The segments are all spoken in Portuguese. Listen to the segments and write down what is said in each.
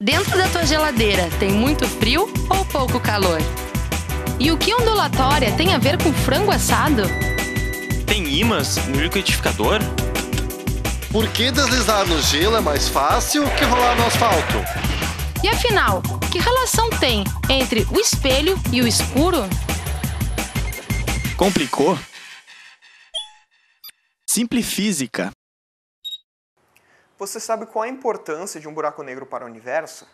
Dentro da tua geladeira tem muito frio ou pouco calor? E o que ondulatória tem a ver com frango assado? Tem ímãs no liquidificador? Por que deslizar no gelo é mais fácil que rolar no asfalto? E afinal, que relação tem entre o espelho e o escuro? Complicou? Simplifísica. Você sabe qual a importância de um buraco negro para o universo?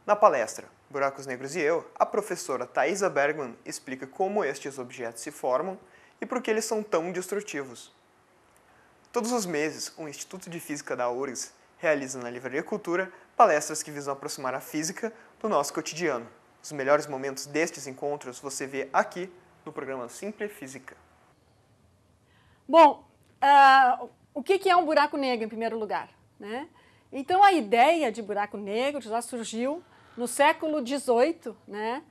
Na palestra Buracos Negros e Eu, a professora Thaisa Bergman explica como estes objetos se formam e por que eles são tão destrutivos. Todos os meses, o Instituto de Física da URGS realiza na Livraria Cultura palestras que visam aproximar a física do nosso cotidiano. Os melhores momentos destes encontros você vê aqui no programa Simplifísica. Bom, o que é um buraco negro, em primeiro lugar, né? Então, a ideia de buraco negro já surgiu no século XVIII, né?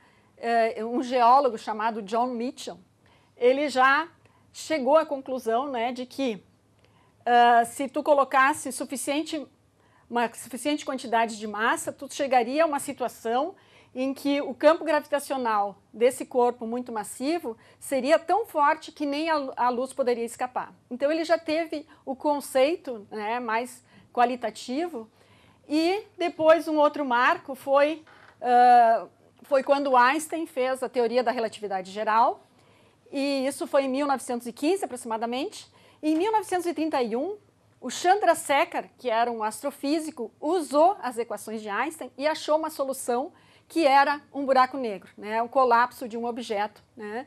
Um geólogo chamado John Michell, ele já chegou à conclusão, né, de que se tu colocasse uma suficiente quantidade de massa, tu chegaria a uma situação em que o campo gravitacional desse corpo muito massivo seria tão forte que nem a luz poderia escapar. Então, ele já teve o conceito, né, mais qualitativo, e depois um outro marco foi quando Einstein fez a teoria da relatividade geral, e isso foi em 1915 aproximadamente. Em 1931, o Chandrasekhar, que era um astrofísico, usou as equações de Einstein e achou uma solução que era um buraco negro, né, o colapso de um objeto, né,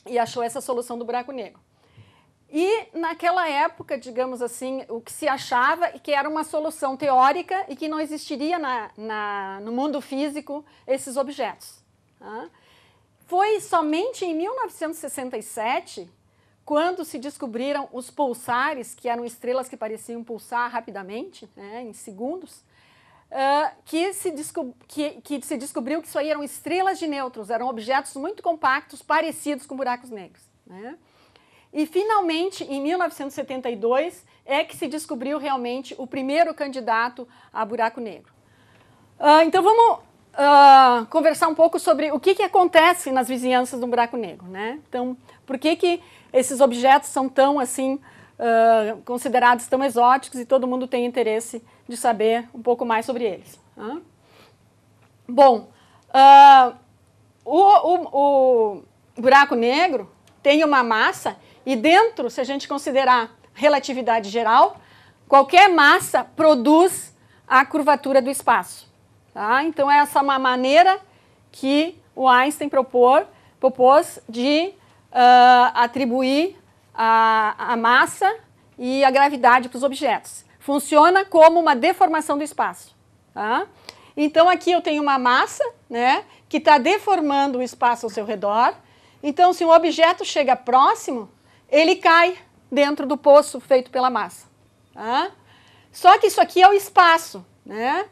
e achou essa solução do buraco negro. E naquela época, digamos assim, o que se achava que era uma solução teórica e que não existiria no mundo físico esses objetos. Tá? Foi somente em 1967, quando se descobriram os pulsares, que eram estrelas que pareciam pulsar rapidamente, né, em segundos, que se descobriu que isso aí eram estrelas de nêutrons, eram objetos muito compactos, parecidos com buracos negros, né? E, finalmente, em 1972, é que se descobriu realmente o primeiro candidato a buraco negro. Então, vamos conversar um pouco sobre o que acontece nas vizinhanças do buraco negro, né? Então, por que esses objetos são tão, assim, considerados tão exóticos e todo mundo tem interesse de saber um pouco mais sobre eles? Bom, o buraco negro tem uma massa e dentro, se a gente considerar relatividade geral, qualquer massa produz a curvatura do espaço. Tá? Então, essa é uma maneira que o Einstein propôs de atribuir a massa e a gravidade para os objetos. Funciona como uma deformação do espaço. Tá? Então, aqui eu tenho uma massa, né, que está deformando o espaço ao seu redor. Então, se um objeto chega próximo, ele cai dentro do poço feito pela massa. Tá? Só que isso aqui é o espaço, né?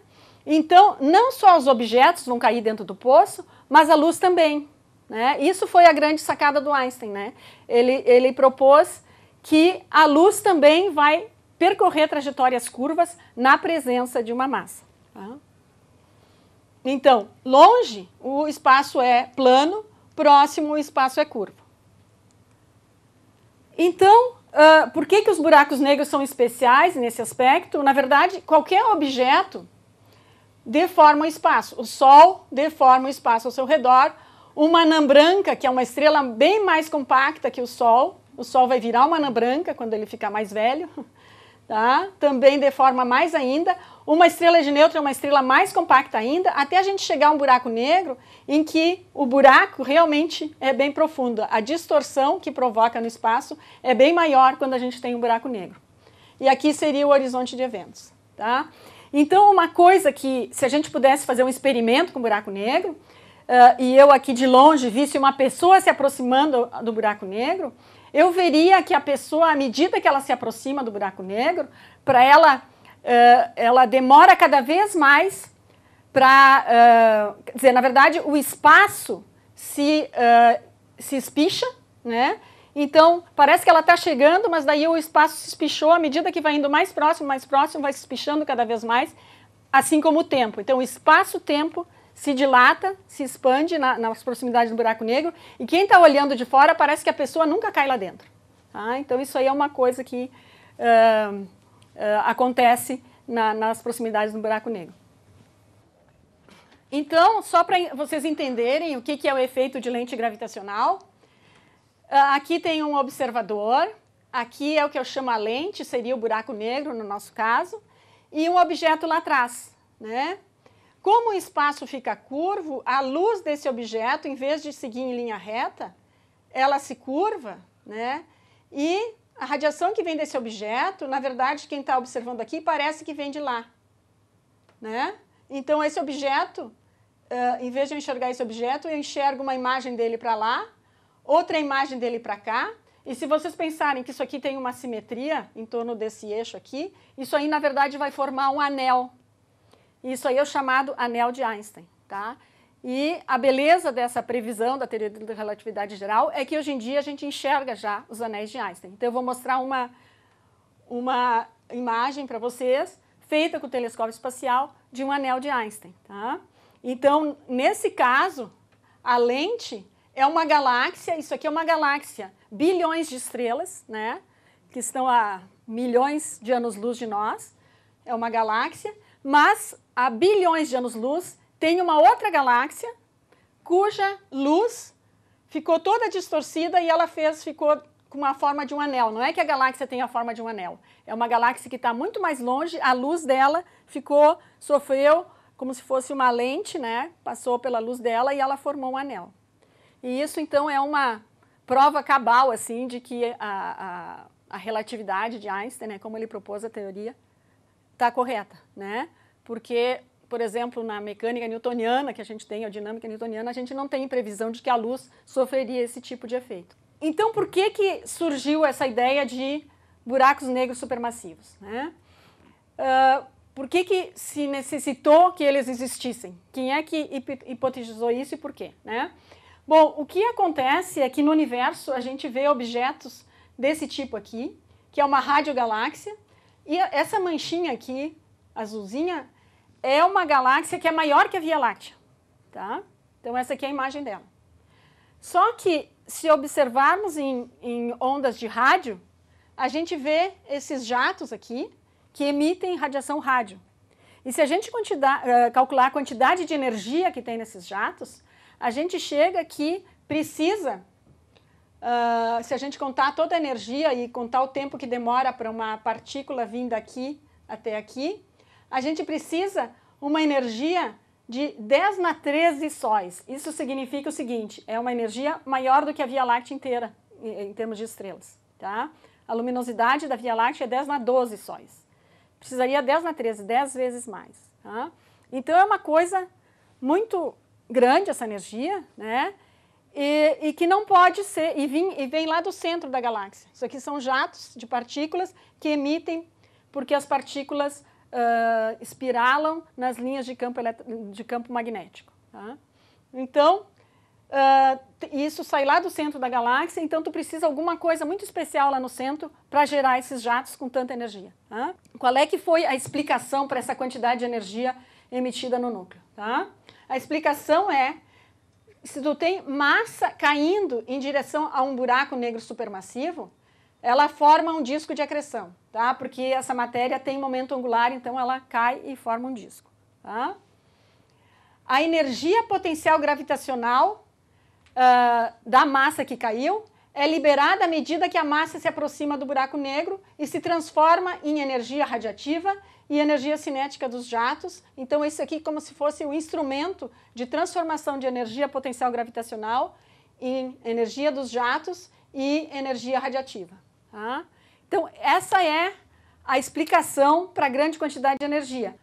Então, não só os objetos vão cair dentro do poço, mas a luz também. Né? Isso foi a grande sacada do Einstein. Né? Ele propôs que a luz também vai percorrer trajetórias curvas na presença de uma massa. Tá? Então, longe o espaço é plano, próximo o espaço é curvo. Então, por que os buracos negros são especiais nesse aspecto? Na verdade, qualquer objeto deforma o espaço. O Sol deforma o espaço ao seu redor. Uma anã branca, que é uma estrela bem mais compacta que o Sol vai virar uma anã branca quando ele ficar mais velho, tá? Também deforma mais ainda. Uma estrela de nêutron é uma estrela mais compacta ainda, até a gente chegar a um buraco negro em que o buraco realmente é bem profundo. A distorção que provoca no espaço é bem maior quando a gente tem um buraco negro. E aqui seria o horizonte de eventos. Tá? Então, uma coisa que, se a gente pudesse fazer um experimento com buraco negro, e eu aqui de longe visse uma pessoa se aproximando do buraco negro, eu veria que a pessoa, à medida que ela se aproxima do buraco negro, para ela demora cada vez mais para... quer dizer, na verdade, o espaço se espicha, né? Então, parece que ela está chegando, mas daí o espaço se espichou, à medida que vai indo mais próximo, vai se espichando cada vez mais, assim como o tempo. Então, o espaço-tempo se dilata, se expande nas proximidades do buraco negro, e quem está olhando de fora parece que a pessoa nunca cai lá dentro. Tá? Então, isso aí é uma coisa que acontece nas proximidades do buraco negro. Então, só para vocês entenderem o que é o efeito de lente gravitacional, aqui tem um observador, aqui é o que eu chamo a lente, seria o buraco negro no nosso caso, e um objeto lá atrás, né? Como o espaço fica curvo, a luz desse objeto, em vez de seguir em linha reta, ela se curva, né? E a radiação que vem desse objeto, na verdade, quem está observando aqui, parece que vem de lá, né? Então, esse objeto, em vez de eu enxergar esse objeto, eu enxergo uma imagem dele para lá, outra imagem dele para cá, e se vocês pensarem que isso aqui tem uma simetria em torno desse eixo aqui, isso aí, na verdade, vai formar um anel. Isso aí é o chamado anel de Einstein, tá? E a beleza dessa previsão da teoria da relatividade geral é que hoje em dia a gente enxerga já os anéis de Einstein. Então eu vou mostrar uma imagem para vocês, feita com o telescópio espacial, de um anel de Einstein, tá? Então, nesse caso, a lente é uma galáxia, isso aqui é uma galáxia, bilhões de estrelas, né, que estão a milhões de anos-luz de nós, é uma galáxia, mas a bilhões de anos-luz tem uma outra galáxia cuja luz ficou toda distorcida e ela ficou com uma forma de um anel. Não é que a galáxia tem a forma de um anel, é uma galáxia que está muito mais longe, a luz dela sofreu como se fosse uma lente, né, passou pela luz dela e ela formou um anel. E isso, então, é uma prova cabal, assim, de que a relatividade de Einstein, né, como ele propôs a teoria, está correta, né? Porque, por exemplo, na mecânica newtoniana que a gente tem, a dinâmica newtoniana, a gente não tem previsão de que a luz sofreria esse tipo de efeito. Então, por que surgiu essa ideia de buracos negros supermassivos, né? Por que se necessitou que eles existissem? Quem é que hipotetizou isso e por quê, né? Bom, o que acontece é que no universo a gente vê objetos desse tipo aqui, que é uma radiogaláxia, e essa manchinha aqui, azulzinha, é uma galáxia que é maior que a Via Láctea, tá? Então essa aqui é a imagem dela. Só que se observarmos em ondas de rádio, a gente vê esses jatos aqui que emitem radiação rádio. E se a gente calcular a quantidade de energia que tem nesses jatos, a gente chega que precisa, se a gente contar toda a energia e contar o tempo que demora para uma partícula vir daqui até aqui, a gente precisa uma energia de 10 na 13 sóis. Isso significa o seguinte, é uma energia maior do que a Via Láctea inteira, em termos de estrelas, tá? A luminosidade da Via Láctea é 10 na 12 sóis. Precisaria 10 na 13, 10 vezes mais, tá? Então é uma coisa muito grande essa energia, né? E que não pode ser, e vem lá do centro da galáxia. Isso aqui são jatos de partículas que emitem, porque as partículas espiralam nas linhas de campo magnético. Tá? Então, isso sai lá do centro da galáxia, então tu precisa alguma coisa muito especial lá no centro para gerar esses jatos com tanta energia. Tá? Qual é que foi a explicação para essa quantidade de energia emitida no núcleo? Tá? A explicação é, se tu tem massa caindo em direção a um buraco negro supermassivo, ela forma um disco de acreção, tá? Porque essa matéria tem momento angular, então ela cai e forma um disco. Tá? A energia potencial gravitacional da massa que caiu é liberada à medida que a massa se aproxima do buraco negro e se transforma em energia radiativa e energia cinética dos jatos. Então, isso aqui é como se fosse um instrumento de transformação de energia potencial gravitacional em energia dos jatos e energia radiativa. Tá? Então, essa é a explicação para a grande quantidade de energia.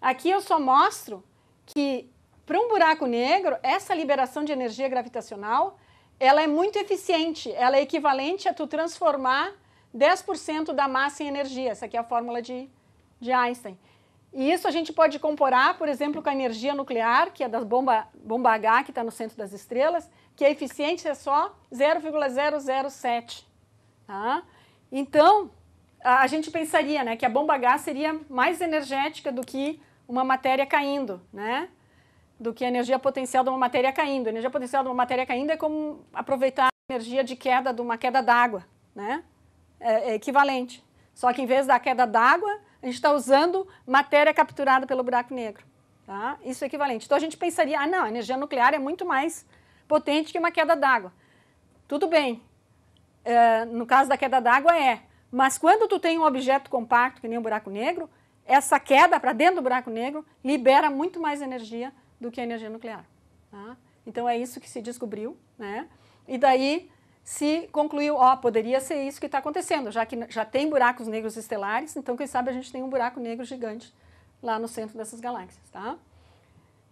Aqui eu só mostro que, para um buraco negro, essa liberação de energia gravitacional, ela é muito eficiente, ela é equivalente a tu transformar 10% da massa em energia. Essa aqui é a fórmula de Einstein. E isso a gente pode comparar, por exemplo, com a energia nuclear, que é da bomba H, que está no centro das estrelas, que a eficiência é só 0,007. Tá? Então, a gente pensaria, né, que a bomba H seria mais energética do que uma matéria caindo, né? Do que a energia potencial de uma matéria caindo. A energia potencial de uma matéria caindo é como aproveitar a energia de queda de uma queda d'água, né? É equivalente. Só que em vez da queda d'água, a gente está usando matéria capturada pelo buraco negro. Tá? Isso é equivalente. Então a gente pensaria, não, a energia nuclear é muito mais potente que uma queda d'água. Tudo bem. No caso da queda d'água mas quando tu tem um objeto compacto, que nem um buraco negro, essa queda para dentro do buraco negro libera muito mais energia do que a energia nuclear. Tá? Então é isso que se descobriu, né? E daí se concluiu, poderia ser isso que está acontecendo, já que já tem buracos negros estelares, então quem sabe a gente tem um buraco negro gigante lá no centro dessas galáxias. Tá?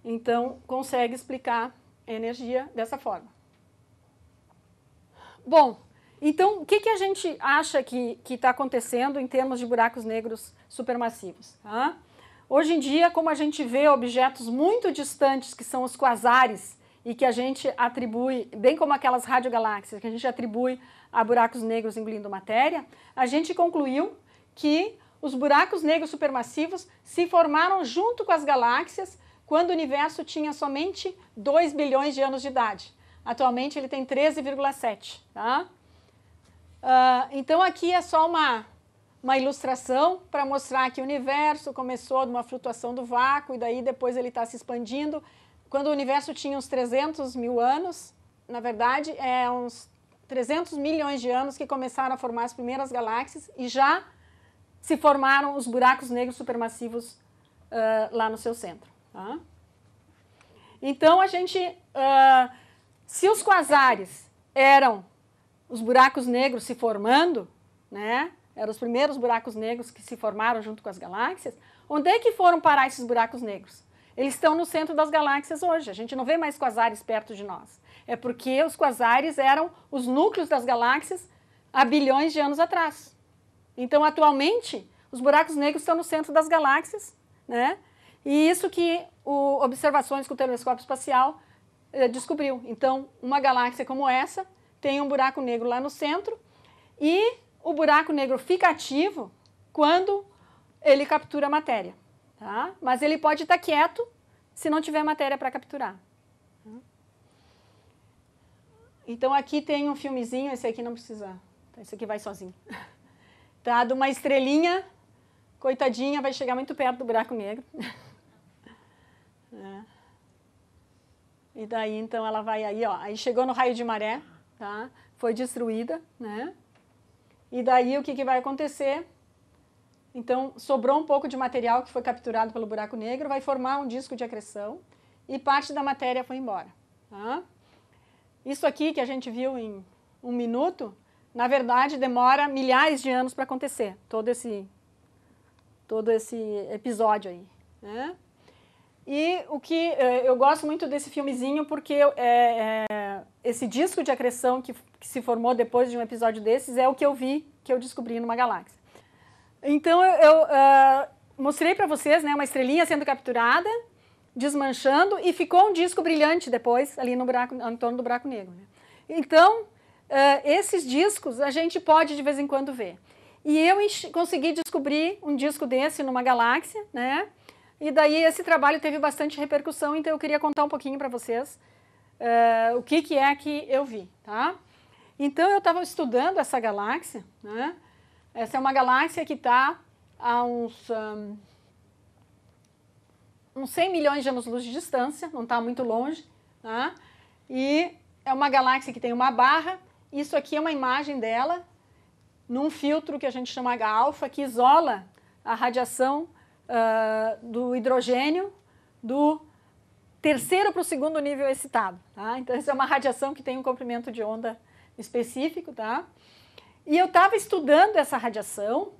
Então consegue explicar a energia dessa forma. Bom, então o que a gente acha que está acontecendo em termos de buracos negros supermassivos? Tá? Hoje em dia, como a gente vê objetos muito distantes, que são os quasares, e que a gente atribui, bem como aquelas radiogaláxias, que a gente atribui a buracos negros engolindo matéria, a gente concluiu que os buracos negros supermassivos se formaram junto com as galáxias quando o universo tinha somente 2 bilhões de anos de idade. Atualmente ele tem 13,7. Tá? Então aqui é só uma ilustração para mostrar que o universo começou de uma flutuação do vácuo e daí depois ele está se expandindo. Quando o universo tinha uns 300 mil anos, na verdade, uns 300 milhões de anos que começaram a formar as primeiras galáxias e já se formaram os buracos negros supermassivos lá no seu centro. Tá? Então, se os quasares eram os buracos negros se formando, né? Eram os primeiros buracos negros que se formaram junto com as galáxias, onde é que foram parar esses buracos negros? Eles estão no centro das galáxias hoje. A gente não vê mais quasares perto de nós. É porque os quasares eram os núcleos das galáxias há bilhões de anos atrás. Então, atualmente, os buracos negros estão no centro das galáxias, né? E isso que observações com o telescópio espacial descobriu. Então, uma galáxia como essa tem um buraco negro lá no centro e o buraco negro fica ativo quando ele captura matéria. Tá? Mas ele pode estar quieto se não tiver matéria para capturar. Então aqui tem um filmezinho, esse aqui não precisa, esse aqui vai sozinho. Tá? De uma estrelinha, coitadinha, vai chegar muito perto do buraco negro. E daí então ela vai aí, aí chegou no raio de maré, tá? Foi destruída, né? E daí o que vai acontecer? Então, sobrou um pouco de material que foi capturado pelo buraco negro, vai formar um disco de acreção e parte da matéria foi embora. Tá? Isso aqui que a gente viu em 1 minuto, na verdade, demora milhares de anos para acontecer, todo esse episódio aí. Né? E o que eu gosto muito desse filmezinho porque esse disco de acreção que se formou depois de um episódio desses é o que eu vi, que eu descobri numa galáxia. Então, eu mostrei para vocês, né, uma estrelinha sendo capturada, desmanchando, e ficou um disco brilhante depois, ali no em torno do buraco negro. Né? Então, esses discos a gente pode de vez em quando ver. E eu consegui descobrir um disco desse numa galáxia, né? E daí esse trabalho teve bastante repercussão, então eu queria contar um pouquinho para vocês o que é que eu vi. Tá? Então, eu estava estudando essa galáxia, né? Essa é uma galáxia que está a uns 100 milhões de anos-luz de distância, não está muito longe. Tá? E é uma galáxia que tem uma barra. Isso aqui é uma imagem dela num filtro que a gente chama H-alfa, que isola a radiação do hidrogênio do terceiro para o segundo nível excitado. Tá? Então, essa é uma radiação que tem um comprimento de onda específico. Tá? E eu estava estudando essa radiação,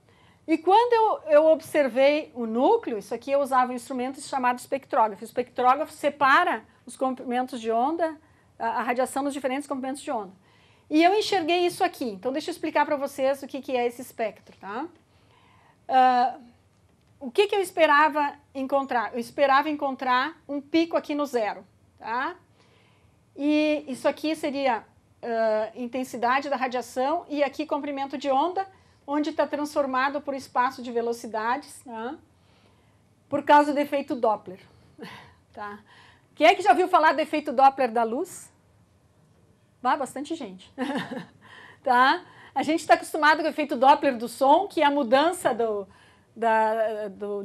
e quando eu observei o núcleo, isso aqui eu usava um instrumento chamado espectrógrafo. O espectrógrafo separa os comprimentos de onda, a radiação nos diferentes comprimentos de onda. E eu enxerguei isso aqui. Então, deixa eu explicar para vocês o que é esse espectro. Tá? o que eu esperava encontrar? Eu esperava encontrar um pico aqui no zero, tá? E isso aqui seria intensidade da radiação e aqui comprimento de onda, onde está transformado por espaço de velocidades, tá? Por causa do efeito Doppler. Tá? Quem é que já ouviu falar do efeito Doppler da luz? Bastante gente. Tá? A gente está acostumado com o efeito Doppler do som, que é a mudança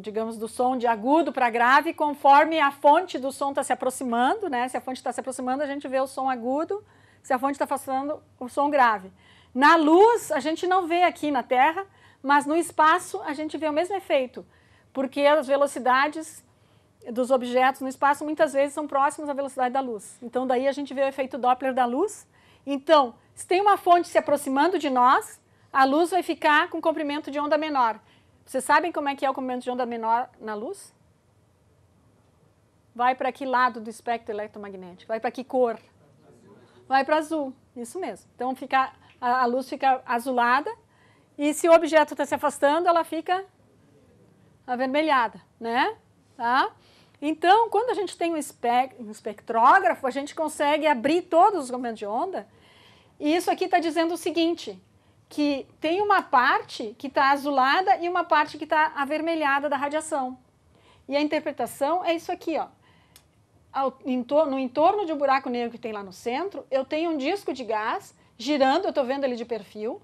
digamos, do som de agudo para grave, conforme a fonte do som está se aproximando, né? Se a fonte está se aproximando, a gente vê o som agudo, se a fonte está afastando, o som grave. Na luz, a gente não vê aqui na Terra, mas no espaço a gente vê o mesmo efeito, porque as velocidades dos objetos no espaço muitas vezes são próximas à velocidade da luz. Então, daí a gente vê o efeito Doppler da luz. Então, se tem uma fonte se aproximando de nós, a luz vai ficar com comprimento de onda menor. Vocês sabem como é que é o comprimento de onda menor na luz? Vai para que lado do espectro eletromagnético? Vai para que cor? Vai para azul, isso mesmo. Então, a luz fica azulada e se o objeto está se afastando, ela fica avermelhada, né? Tá? Então, quando a gente tem um espectrógrafo, a gente consegue abrir todos os comprimentos de onda e isso aqui está dizendo o seguinte, que tem uma parte que está azulada e uma parte que está avermelhada da radiação. E a interpretação é isso aqui, ó. No entorno de um buraco negro que tem lá no centro, eu tenho um disco de gás girando, eu estou vendo ele de perfil,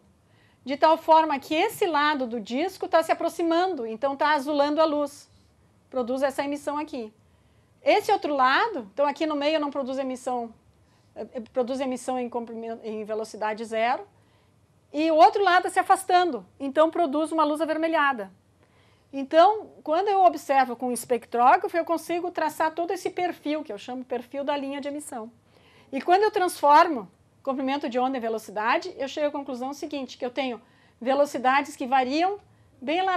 de tal forma que esse lado do disco está se aproximando, então está azulando a luz, produz essa emissão aqui. Esse outro lado, então aqui no meio não produz emissão em velocidade zero, e o outro lado está se afastando, então produz uma luz avermelhada. Então, quando eu observo com o espectrógrafo, eu consigo traçar todo esse perfil, que eu chamo perfil da linha de emissão. E quando eu transformo comprimento de onda em velocidade, eu chego à conclusão seguinte, que eu tenho velocidades que variam bem lá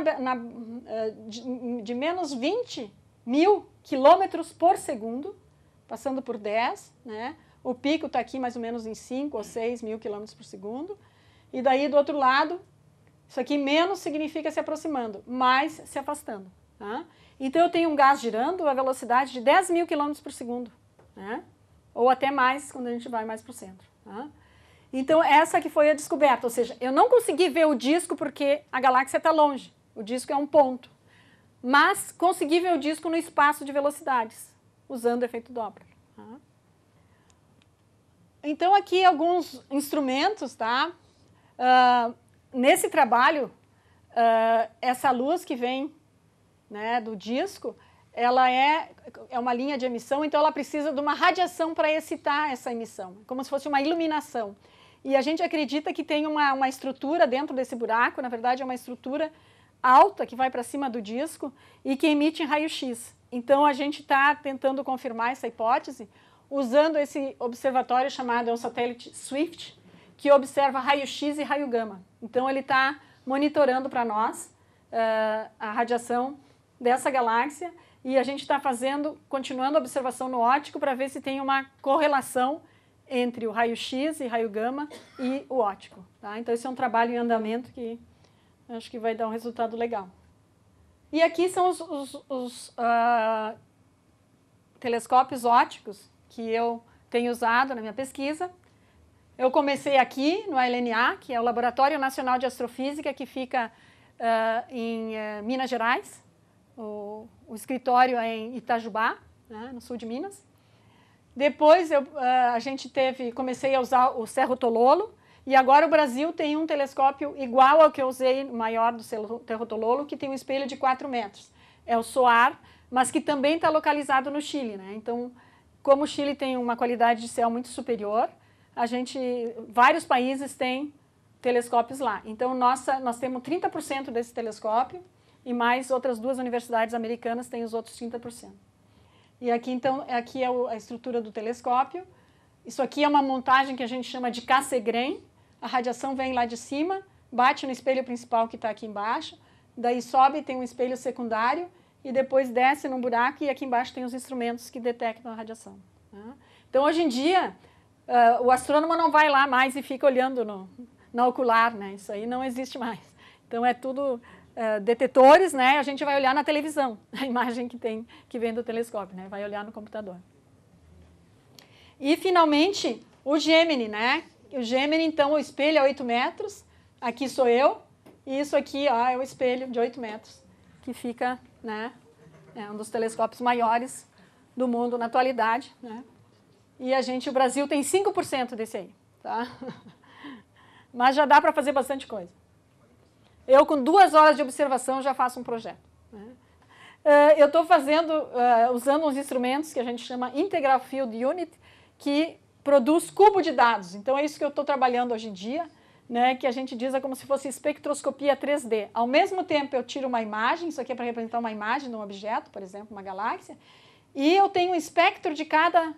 de menos 20 mil quilômetros por segundo, passando por 10, né? O pico está aqui mais ou menos em 5 ou 6 mil quilômetros por segundo, e daí do outro lado, isso aqui menos significa se aproximando, mais se afastando. Tá? Então eu tenho um gás girando a velocidade de 10 mil quilômetros por segundo, né? Ou até mais quando a gente vai mais para o centro. Tá? Então essa que foi a descoberta, ou seja, eu não consegui ver o disco porque a galáxia está longe, o disco é um ponto, mas consegui ver o disco no espaço de velocidades, usando o efeito Doppler. Tá? Então aqui alguns instrumentos, tá? Nesse trabalho, essa luz que vem, né, do disco, ela é uma linha de emissão, então ela precisa de uma radiação para excitar essa emissão, como se fosse uma iluminação. E a gente acredita que tem uma estrutura dentro desse buraco, na verdade é uma estrutura alta que vai para cima do disco e que emite em raio-x. Então a gente está tentando confirmar essa hipótese usando esse observatório chamado, é um satélite SWIFT, que observa raio-x e raio gama. Então ele está monitorando para nós a radiação dessa galáxia e a gente está continuando a observação no óptico para ver se tem uma correlação entre o raio-x e raio gama e o óptico. Tá? Então esse é um trabalho em andamento que acho que vai dar um resultado legal. E aqui são os telescópios ópticos que eu tenho usado na minha pesquisa. Eu comecei aqui no ALNA, que é o Laboratório Nacional de Astrofísica, que fica em Minas Gerais. O escritório é em Itajubá, né, no sul de Minas. Depois comecei a usar o Cerro Tololo, e agora o Brasil tem um telescópio igual ao que eu usei, maior do Cerro Tololo, que tem um espelho de 4 metros. É o SOAR, mas que também está localizado no Chile, né? Então, como o Chile tem uma qualidade de céu muito superior, vários países têm telescópios lá. Então, nós temos 30% desse telescópio e mais outras 2 universidades americanas têm os outros 30%. E aqui, então, aqui é a estrutura do telescópio. Isso aqui é uma montagem que a gente chama de Cassegrain. A radiação vem lá de cima, bate no espelho principal que está aqui embaixo, daí sobe, tem um espelho secundário e depois desce num buraco e aqui embaixo tem os instrumentos que detectam a radiação. Tá? Então, hoje em dia, o astrônomo não vai lá mais e fica olhando na ocular, né? Isso aí não existe mais. Então, é tudo detetores, né? A gente vai olhar na televisão, a imagem que vem do telescópio, né? Vai olhar no computador. E, finalmente, o Gemini, né? O Gemini, então, o espelho é 8 metros, aqui sou eu, e isso aqui ó, é o espelho de 8 metros, que fica, né? É um dos telescópios maiores do mundo na atualidade, né? E o Brasil tem 5% desse aí, tá? Mas já dá para fazer bastante coisa. Eu, com 2 horas de observação, já faço um projeto, né? Eu estou usando uns instrumentos que a gente chama Integral Field Unit, que produz cubo de dados. Então, é isso que eu estou trabalhando hoje em dia, né, que a gente diz como se fosse espectroscopia 3D. Ao mesmo tempo, eu tiro uma imagem, isso aqui é para representar uma imagem de um objeto, por exemplo, uma galáxia, e eu tenho um espectro de cada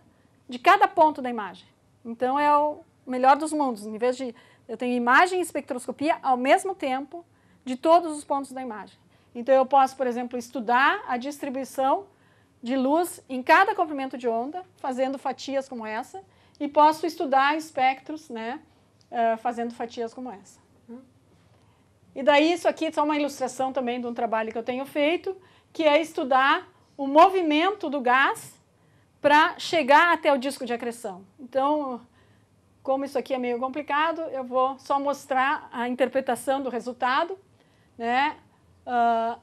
ponto da imagem. Então, é o melhor dos mundos. Em vez de eu tenho imagem e espectroscopia ao mesmo tempo de todos os pontos da imagem. Então, eu posso, por exemplo, estudar a distribuição de luz em cada comprimento de onda, fazendo fatias como essa, e posso estudar espectros, né, fazendo fatias como essa. E daí, isso aqui é só uma ilustração também de um trabalho que eu tenho feito, que é estudar o movimento do gás para chegar até o disco de acreção. Então, como isso aqui é meio complicado, eu vou só mostrar a interpretação do resultado, né?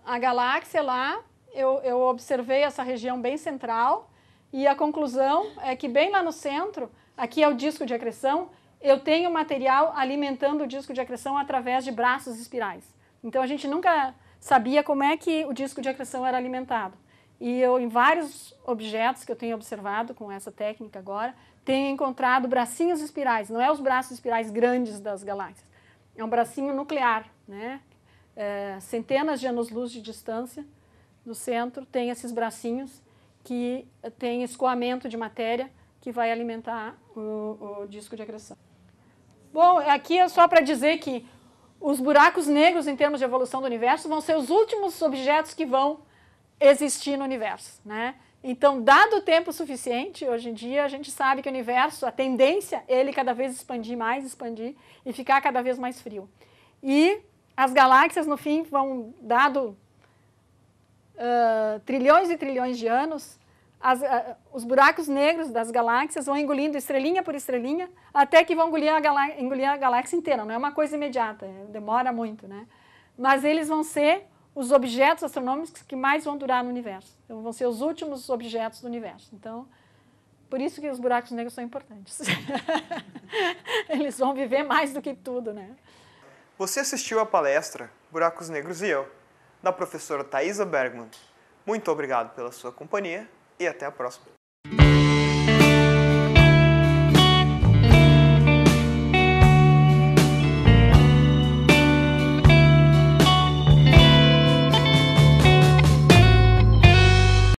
A galáxia lá, eu observei essa região bem central, e a conclusão é que bem lá no centro, aqui é o disco de acreção, eu tenho material alimentando o disco de acreção através de braços espirais. Então, a gente nunca sabia como é que o disco de acreção era alimentado. E eu, em vários objetos que eu tenho observado com essa técnica agora, tenho encontrado bracinhos espirais. Não é os braços espirais grandes das galáxias, é um bracinho nuclear, né? Centenas de anos-luz de distância do centro, tem esses bracinhos que tem escoamento de matéria que vai alimentar o disco de acreção. Bom, aqui é só para dizer que os buracos negros, em termos de evolução do universo, vão ser os últimos objetos que vão existir no universo, né? Então, dado o tempo suficiente, hoje em dia, a gente sabe que o universo, a tendência é ele cada vez expandir e ficar cada vez mais frio. E as galáxias, no fim, vão, dado trilhões e trilhões de anos, os buracos negros das galáxias vão engolindo estrelinha por estrelinha, até que vão engolir a galáxia inteira. Não é uma coisa imediata, demora muito, né? Mas eles vão ser os objetos astronômicos que mais vão durar no universo. Então, vão ser os últimos objetos do universo. Então, por isso que os buracos negros são importantes. Eles vão viver mais do que tudo, né? Você assistiu à palestra Buracos Negros e Eu, da professora Thaisa Bergmann. Muito obrigado pela sua companhia e até a próxima.